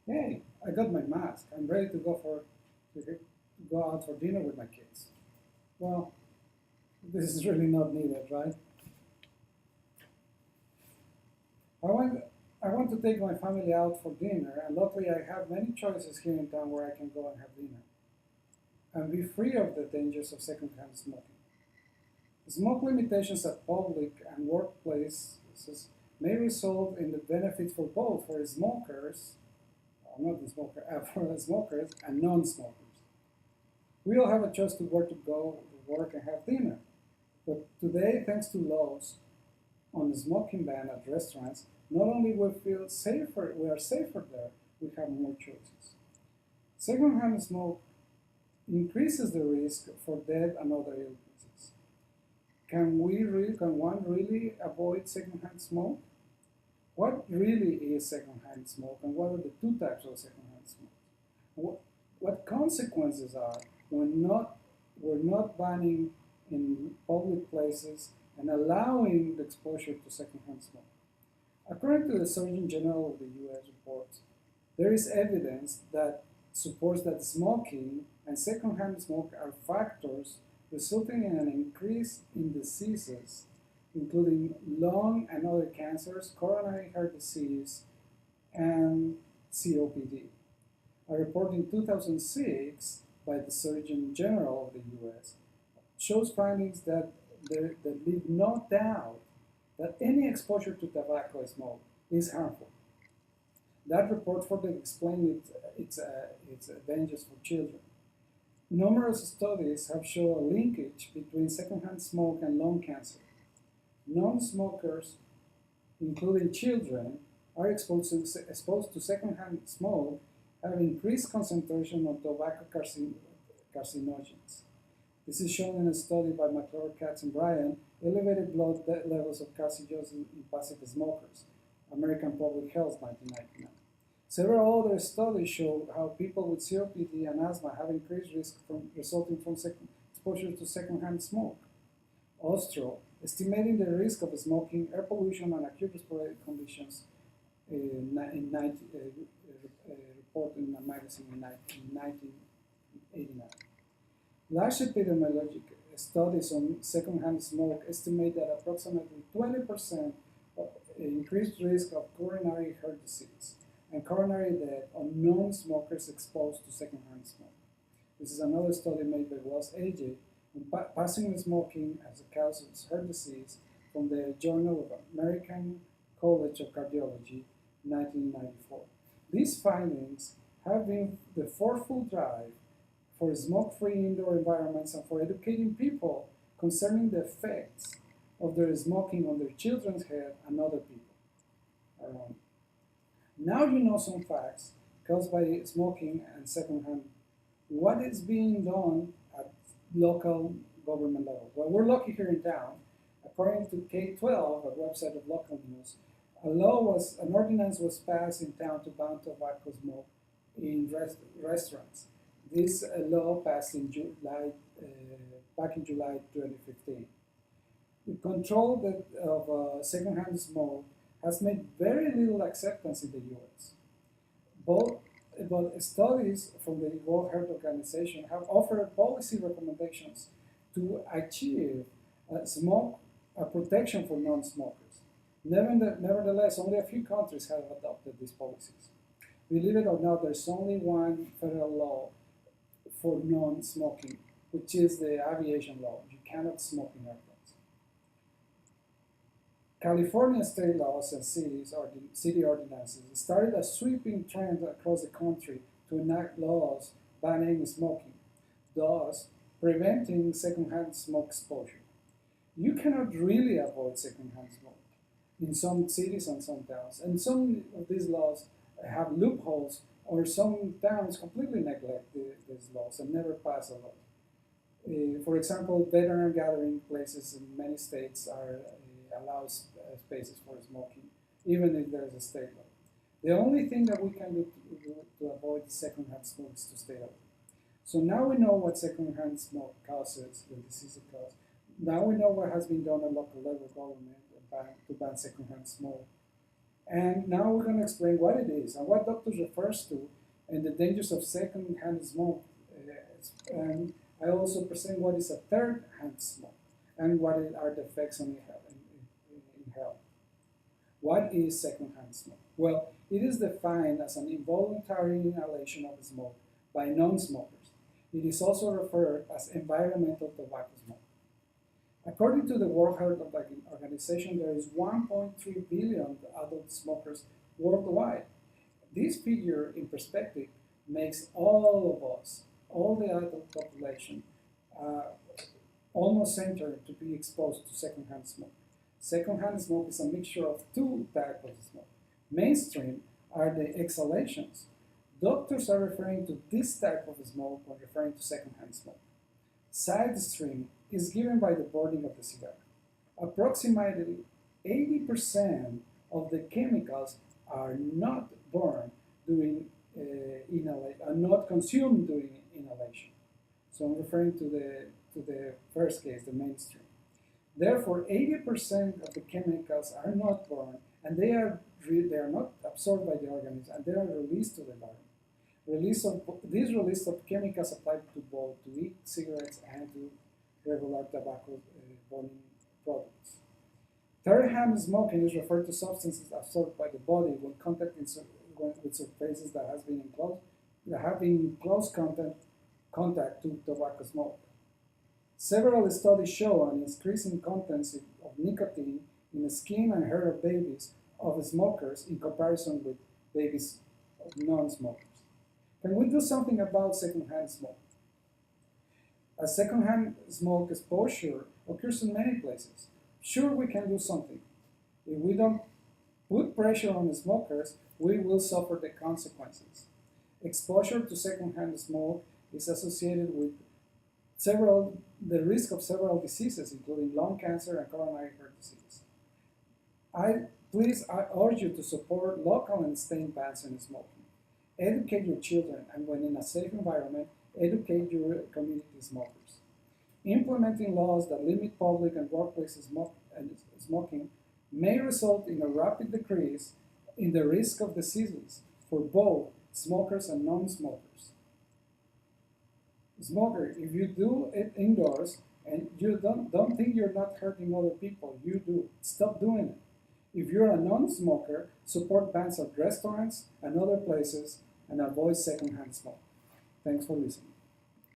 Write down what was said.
Hey, I got my mask. I'm ready to go out for dinner with my kids. Well, this is really not needed, right? I want I want to take my family out for dinner, and luckily I have many choices here in town where I can go and have dinner and be free of the dangers of secondhand smoking. Smoke limitations at public and workplaces may result in the benefits for both for smokers, not the smoker, for the smokers and non-smokers. We all have a choice to where to go to work and have dinner. But today, thanks to laws on the smoking ban at restaurants, not only we feel safer, we are safer there, we have more choices. Secondhand smoke increases the risk for death and other illnesses. Can one really avoid secondhand smoke? What really is secondhand smoke, and what are the two types of secondhand smoke? What consequences are when we're not banning in public places and allowing the exposure to secondhand smoke? According to the Surgeon General of the U.S. reports, there is evidence that supports that smoking and secondhand smoke are factors resulting in an increase in diseases, including lung and other cancers, coronary heart disease, and COPD. A report in 2006 by the Surgeon General of the US shows findings that leave no doubt that any exposure to tobacco smoke is harmful. That report further explained its dangers for children. Numerous studies have shown a linkage between secondhand smoke and lung cancer. Non-smokers, including children, are exposed to secondhand smoke have increased concentration of tobacco carcinogens. This is shown in a study by McClure, Katz, and Bryan, elevated blood levels of carcinogens in passive smokers, American Public Health, 1999. Several other studies show how people with COPD and asthma have increased risk resulting from exposure to secondhand smoke. Austro, estimating the risk of smoking, air pollution, and acute respiratory conditions in 19, report in a magazine in 1989. Large epidemiologic studies on secondhand smoke estimate that approximately 20% of increased risk of coronary heart disease and coronary death on non-smokers exposed to secondhand smoke. This is another study made by Wells AJ on passing smoking as a cause of heart disease from the Journal of American College of Cardiology, 1994. These findings have been the forceful drive for smoke-free indoor environments and for educating people concerning the effects of their smoking on their children's health and other people around. Now you know some facts caused by smoking and secondhand. What is being done at local government level? Well, we're lucky here in town. According to K12, a website of local news, an ordinance was passed in town to ban tobacco smoke in restaurants. This law passed in back in July 2015. The control of secondhand smoke has made very little acceptance in the U.S. But studies from the World Health Organization have offered policy recommendations to achieve smoke protection for non-smokers. Nevertheless, only a few countries have adopted these policies. Believe it or not, there's only one federal law for non-smoking, which is the aviation law. You cannot smoke in airplanes. California state laws and city ordinances started a sweeping trend across the country to enact laws banning smoking, thus preventing secondhand smoke exposure. You cannot really avoid secondhand smoke in some cities and some towns, and some of these laws have loopholes, or some towns completely neglect these laws and never pass a law. For example, veteran gathering places in many states allows spaces for smoking, even if there is a state law. The only thing that we can do to avoid secondhand smoke is to stay away. So now we know what secondhand smoke causes, the disease it causes. Now we know what has been done at local level government to ban secondhand smoke. And now we're going to explain what it is and what doctors refers to and the dangers of second-hand smoke. And I also present what is a third-hand smoke and what are the effects on in health. What is second-hand smoke? Well, it is defined as an involuntary inhalation of smoke by non-smokers. It is also referred as environmental tobacco smoke. According to the World Health Organization, there is 1.3 billion adult smokers worldwide. This figure, in perspective, makes all of us, all the adult population, almost centered to be exposed to secondhand smoke. Secondhand smoke is a mixture of two types of smoke. Mainstream are the exhalations. Doctors are referring to this type of smoke when referring to secondhand smoke. Side stream is given by the burning of the cigar. Approximately 80% of the chemicals are not burned during inhalation, are not consumed during inhalation. So I'm referring to the first case, the mainstream. Therefore, 80% of the chemicals are not burned, and they are not absorbed by the organism, and they are released to the environment. This release of chemicals applied to both to e-cigarettes and to regular tobacco burning products. Third-hand smoking is referred to substances absorbed by the body when with surfaces that have been in close contact to tobacco smoke. Several studies show an increasing contents of nicotine in the skin and hair of babies of smokers in comparison with babies of non-smokers. Can we do something about secondhand smoke? A secondhand smoke exposure occurs in many places. Sure, we can do something. If we don't put pressure on the smokers, we will suffer the consequences. Exposure to secondhand smoke is associated with the risk of several diseases, including lung cancer and coronary heart disease. I urge you to support local and state bans on smoking. Educate your children, and when in a safe environment, educate your community smokers. Implementing laws that limit public and workplace smoking may result in a rapid decrease in the risk of diseases for both smokers and non-smokers. Smoker, if you do it indoors and you don't think you're not hurting other people, you do. Stop doing it. If you're a non-smoker, support bans at restaurants and other places and avoid secondhand smoke. Thanks for listening.